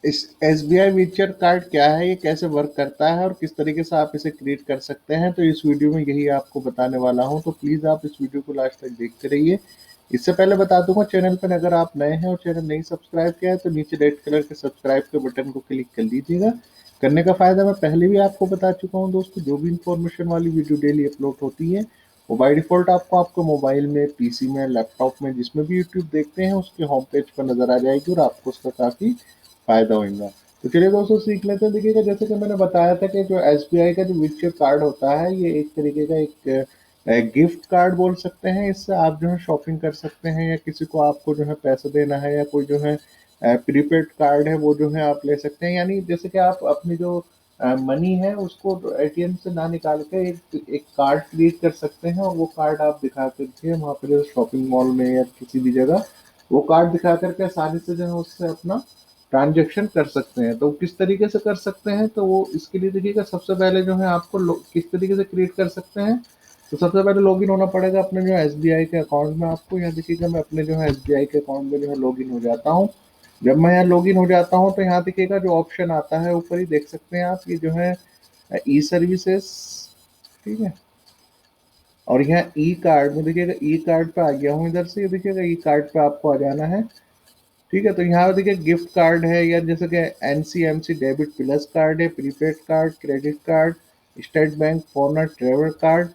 इस SBI व्हीचर card क्या है, ये कैसे वर्क करता है और किस तरीके से आप इसे क्रिएट कर सकते हैं, तो इस वीडियो में यही आपको बताने वाला हूं। तो प्लीज़ आप इस वीडियो को लास्ट तक देखते रहिए। इससे पहले बता दूंगा, चैनल पर अगर आप नए हैं और चैनल नहीं सब्सक्राइब किया है तो नीचे रेड कलर के सब्सक्राइब के बटन को क्लिक कर लीजिएगा। करने का फ़ायदा मैं पहले भी आपको बता चुका हूँ दोस्तों, जो भी इंफॉर्मेशन वाली वीडियो डेली अपलोड होती है वो बाय डिफ़ॉल्ट आपको आपके मोबाइल में, पीसी में, लैपटॉप में, जिसमें भी यूट्यूब देखते हैं उसके होम पेज पर नज़र आ जाएगी और आपको उसका काफ़ी फ़ायदा होगा। तो चलिए दोस्तों सीख लेते हैं। देखिएगा, जैसे कि मैंने बताया था कि जो एसबीआई का जो व्हीचर कार्ड होता है, ये एक तरीके का एक गिफ्ट कार्ड बोल सकते हैं। इससे आप जो है शॉपिंग कर सकते हैं, या किसी को आपको जो है पैसे देना है, या कोई जो है प्रीपेड कार्ड है वो जो है आप ले सकते हैं। यानी जैसे कि आप अपनी जो मनी है उसको एटीएम से ना निकाल के एक कार्ड क्रिएट कर सकते हैं, और वो कार्ड आप दिखा करके वहाँ पर जो शॉपिंग मॉल में या किसी भी जगह वो कार्ड दिखा करके आसानी से जो है उससे अपना ट्रांजेक्शन कर सकते हैं। तो किस तरीके से कर सकते हैं, तो वो इसके लिए देखिएगा, सबसे पहले जो है आपको किस तरीके से क्रिएट कर सकते हैं, तो सबसे पहले लॉगिन होना पड़ेगा अपने जो एसबीआई के अकाउंट में। आपको यहाँ देखिएगा, मैं अपने जो है एसबीआई के अकाउंट में जो है लॉगिन हो जाता हूँ। जब मैं यहाँ लॉगिन हो जाता हूँ तो यहाँ देखिएगा जो ऑप्शन आता है ऊपर ही देख सकते हैं आप, ये जो है ई सर्विसेज, ठीक है। और यहाँ ई कार्ड में देखिएगा, ई कार्ड पे आ गया हूँ इधर से, ये देखिएगा ई कार्ड पे आपको आ जाना है, ठीक है। तो यहाँ पे देखिए गिफ्ट कार्ड है, या जैसे कि एनसीएमसी डेबिट प्लस कार्ड है, prepaid card, credit card, state bank foreigner travel card,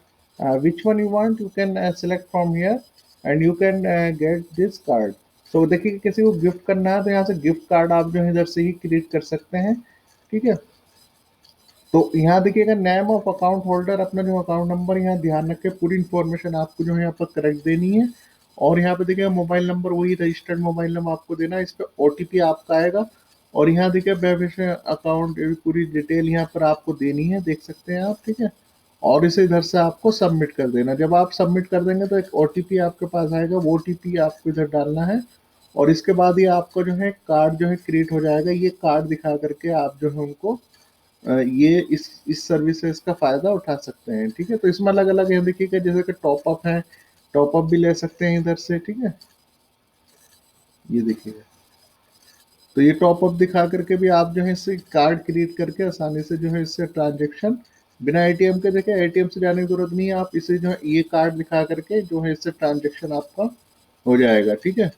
which one you want you can select from here and you can get this card. तो देखिए किसी को गिफ्ट करना है तो यहाँ से गिफ्ट कार्ड आप जो है इधर से ही क्रिएट कर सकते हैं, ठीक है। तो यहाँ देखिएगा नेम ऑफ अकाउंट होल्डर, अपना जो अकाउंट नंबर यहाँ ध्यान रखें, पूरी इन्फॉर्मेशन आपको जो है यहाँ पर करेक्ट देनी है। और यहाँ पे देखिएगा मोबाइल नंबर, वही रजिस्टर्ड मोबाइल नंबर आपको देना है, इस पर ओटीपी आपका आएगा। और यहाँ देखिए बेनिफिशियरी अकाउंट पूरी डिटेल यहाँ पर आपको देनी है, देख सकते हैं आप, ठीक है। और इसे इधर से आपको सबमिट कर देना। जब आप सबमिट कर देंगे तो एक ओटीपी आपके पास आएगा, वो ओटीपी आपको इधर डालना है। और इसके बाद ये आपको जो है कार्ड जो है क्रिएट हो जाएगा। ये कार्ड दिखा करके आप जो है उनको ये इस सर्विसेज का फ़ायदा उठा सकते हैं, ठीक है। तो इसमें अलग-अलग है देखिएगा, जैसे कि टॉप अप है, टॉप अप भी ले सकते हैं इधर से, ठीक है। ये देखिएगा, तो ये टॉप अप दिखा करके भी आप जो है इससे कार्ड क्रिएट करके आसानी से जो है इससे ट्रांजेक्शन बिना एटीएम के, देखिए एटीएम से जाने की जरूरत नहीं है, आप इसे जो है ये कार्ड दिखा करके जो है इससे ट्रांजेक्शन आपका हो जाएगा, ठीक है।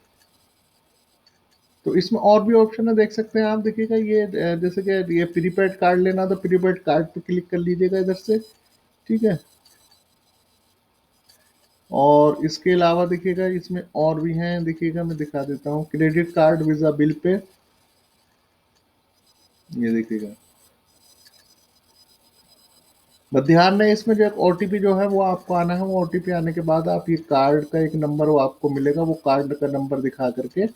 तो इसमें और भी ऑप्शन है, देख सकते हैं आप, देखिएगा ये जैसे कि ये प्रीपेड कार्ड लेना, तो प्रीपेड कार्ड पे क्लिक कर लीजिएगा इधर से, ठीक है। और इसके अलावा देखिएगा इसमें और भी हैं, देखिएगा मैं दिखा देता हूँ, credit card, visa, bill pay, ये देखिएगा। बस ध्यान में इसमें जो एक ओटीपी जो है वो आपको आना है, वो ओटीपी आने के बाद आप ये कार्ड का एक नंबर वो आपको मिलेगा, वो कार्ड का नंबर दिखा करके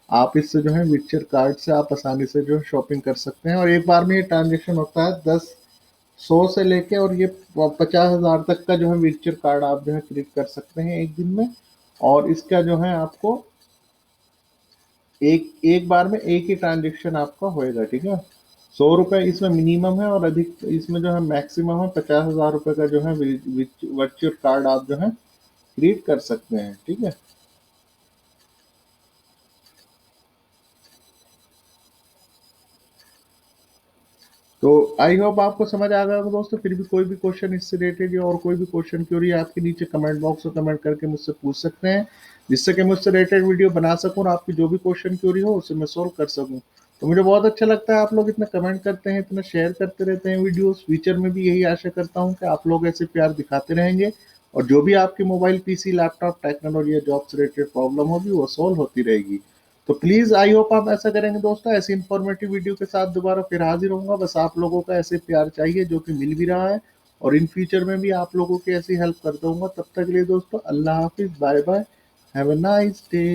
आप इससे जो है विक्चर कार्ड से आप आसानी से जो है शॉपिंग कर सकते हैं। और एक बार में ये ट्रांजेक्शन होता है 100 से लेके और ये 50,000 तक का जो है विक्चर कार्ड आप जो है क्रिएट कर सकते हैं एक दिन में। और इसका जो है आपको एक एक बार में एक ही ट्रांजेक्शन आपका होएगा, ठीक है। 100 रुपये इसमें मिनिमम है, और अधिक इसमें जो है मैक्सिमम है 50,000 रुपये का जो है वर्चुअल कार्ड आप जो है क्रिएट कर सकते हैं, ठीक है। तो आई होप आपको समझ आ गया होगा दोस्तों। फिर भी कोई भी क्वेश्चन इससे रिलेटेड या और कोई भी क्वेश्चन क्यूरी आपके नीचे कमेंट बॉक्स में कमेंट करके मुझसे पूछ सकते हैं, जिससे कि मैं उससे रिलेटेड वीडियो बना सकूं और आपकी जो भी क्वेश्चन क्यूरी हो उसे मैं सोल्व कर सकूं। तो मुझे बहुत अच्छा लगता है आप लोग इतना कमेंट करते हैं, इतना शेयर करते रहते हैं वीडियोस। फ्यूचर में भी यही आशा करता हूँ कि आप लोग ऐसे प्यार दिखाते रहेंगे, और जो भी आपकी मोबाइल, पीसी, लैपटॉप, टेक्नोलॉजी या जॉब से रिलेटेड प्रॉब्लम होगी वो सोल्व होती रहेगी। तो प्लीज़ आई होप आप ऐसा करेंगे दोस्तों। ऐसी इन्फॉर्मेटिव वीडियो के साथ दोबारा फिर हाजिर होऊंगा। बस आप लोगों का ऐसे प्यार चाहिए जो कि मिल भी रहा है, और इन फ्यूचर में भी आप लोगों की ऐसी हेल्प करता हूँ। तब तक के लिए दोस्तों, अल्लाह हाफिज़, bye bye, have a nice day.